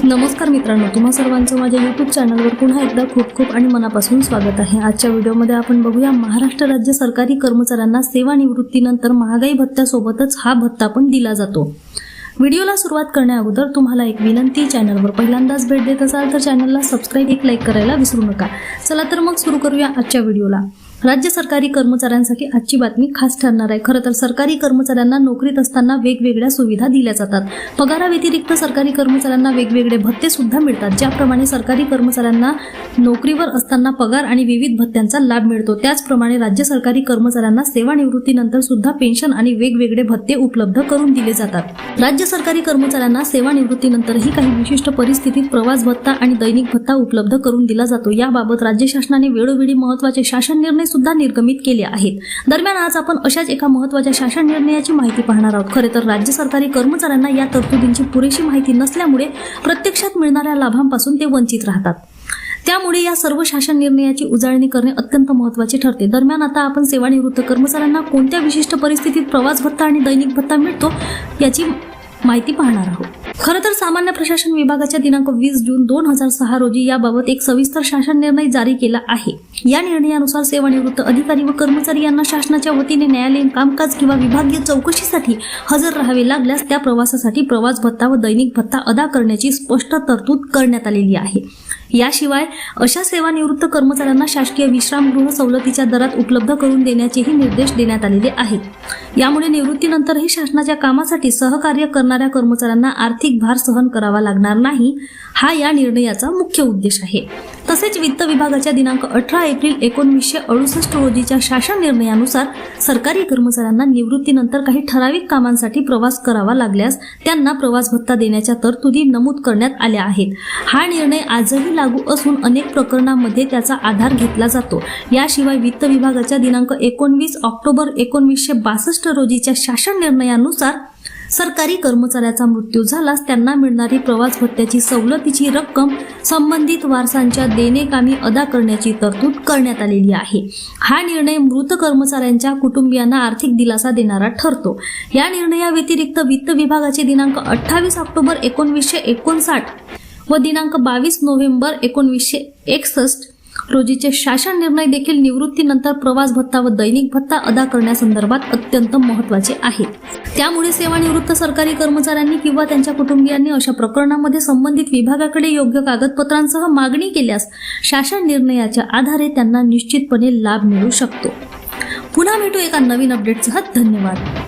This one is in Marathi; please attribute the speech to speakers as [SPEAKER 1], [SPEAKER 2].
[SPEAKER 1] नमस्कार मित्रांनो, तुम्हा सर्वांचं माझ्या YouTube चॅनलवर पुन्हा एकदा खूप खूप आणि मनापासून स्वागत आहे। आजच्या व्हिडिओमध्ये आपण बघूया महाराष्ट्र राज्य सरकारी कर्मचाऱ्यांना सेवानिवृत्तीनंतर महागाई भत्त्यासोबतच हा भत्ता पण दिला जातो। व्हिडिओला सुरुवात करण्याअगोदर तुम्हाला एक विनंती, चॅनलवर पहिल्यांदाच भेट देत असाल तर चॅनलला सबस्क्राइब एक लाईक करायला विसरू नका। चला तर मग सुरू करूया आजच्या व्हिडिओला। राज्य सरकारी कर्मचाऱ्यांसाठी आजची बातमी खास ठरणार आहे। खरं तर सरकारी कर्मचाऱ्यांना नोकरीत असताना वेगवेगळ्या सुविधा दिल्या जातात। पगाराव्यतिरिक्त सरकारी कर्मचाऱ्यांना वेगवेगळे भत्ते सुद्धा मिळतात। ज्याप्रमाणे सरकारी कर्मचाऱ्यांना नोकरीवर असताना पगार आणि विविध भत्त्यांचा लाभ मिळतो, त्याचप्रमाणे राज्य सरकारी कर्मचाऱ्यांना सेवानिवृत्तीनंतर सुद्धा पेन्शन आणि वेगवेगळे भत्ते उपलब्ध करून दिले जातात। राज्य सरकारी कर्मचाऱ्यांना सेवानिवृत्तीनंतरही काही विशिष्ट परिस्थितीत प्रवास भत्ता आणि दैनिक भत्ता उपलब्ध करून दिला जातो। याबाबत राज्य शासनाने वेळोवेळी महत्त्वाचे शासन निर्णय सुद्धा निर्गमित केले आहेत। दरम्यान आज आपण अशाच एका महत्त्वाच्या शासन निर्णयाची माहिती पाहणार आहोत। खरे तर राज्य सरकारी कर्मचाऱ्यांना या तरतुदींची पुरेशी माहिती नसल्यामुळे प्रत्यक्षात मिळणाऱ्या लाभांपासून ते वंचित राहतात। त्यामुळे या सर्व शासन निर्णयाची उजळणी करणे अत्यंत महत्त्वाचे ठरते। दरम्यान आता आपण सेवानिवृत्त कर्मचाऱ्यांना कोणत्या विशिष्ट परिस्थितीत प्रवास भत्ता आणि दैनिक भत्ता मिळतो याची माहिती पाहणार आहोत। खरं तर सामान्य प्रशासन विभागाच्या दिनांक 20 जून 2006 रोजी याबाबत एक सविस्तर शासन निर्णय जारी केला आहे। या निर्णयानुसार सेवानिवृत्त अधिकारी व कर्मचारी यांना शासनाच्या वतीने न्यायालयीन कामकाज किंवा विभागीय चौकशीसाठी हजर राहावे लागल्यास त्या प्रवासासाठी प्रवास भत्ता व दैनिक भत्ता अदा करण्याची स्पष्ट तरतूद करण्यात आलेली आहे। याशिवाय अशा सेवानिवृत्त कर्मचाऱ्यांना शासकीय विश्रामगृह सवलतीच्या दरात उपलब्ध करून देण्याचेही निर्देश देण्यात आलेले आहेत। यामुळे निवृत्तीनंतरही शासनाच्या कामासाठी सहकार्य करणाऱ्या कर्मचाऱ्यांना आर्थिक भार सहन करावा लागणार नाही, हा या निर्णयाचा मुख्य उद्देश आहे। तसेच वित्त विभागाच्या दिनांक 18 एप्रिल 1968 रोजीच्या शासन निर्णयानुसार सरकारी कर्मचाऱ्यांना निवृत्तीनंतर काही ठराविक कामांसाठी प्रवास करावा लागल्यास त्यांना प्रवास भत्ता देण्याच्या तरतुदी नमूद करण्यात आल्या आहेत। हा निर्णय आजही लागू असून अनेक प्रकरणांमध्ये त्याचा आधार घेतला जातो। याशिवाय वित्त विभागाच्या दिनांक 19 ऑक्टोबर 1962 रोजीच्या शासन निर्णयानुसार सरकारी कर्मचाऱ्याचा मृत्यू झाल्यास त्यांना मिळणारी प्रवास भत्त्याची सवलतीची रक्कम संबंधित वारसांच्या देणेकामी अदा करण्याची तरतूद करण्यात आलेली आहे। हा निर्णय मृत कर्मचाऱ्यांच्या कुटुंबियांना आर्थिक दिलासा देणारा ठरतो। या निर्णयाव्यतिरिक्त वित्त विभागाचे दिनांक 28 ऑक्टोबर 1959 व दिनांक 22 नोव्हेंबर 1961 रोजीचे शासन निर्णय देखील निवृत्तीनंतर प्रवास भत्ता व दैनिक भत्ता अदा करण्यासंदर्भात अत्यंत महत्त्वाचे आहेत। त्यामुळे सेवानिवृत्त सरकारी कर्मचाऱ्यांनी किंवा त्यांच्या कुटुंबियांनी अशा प्रकरणांमध्ये संबंधित विभागाकडे योग्य कागदपत्रांसह मागणी केल्यास शासन निर्णयाच्या आधारे त्यांना निश्चितपणे लाभ मिळू शकतो। पुन्हा भेटू एका नवीन अपडेटसह। धन्यवाद।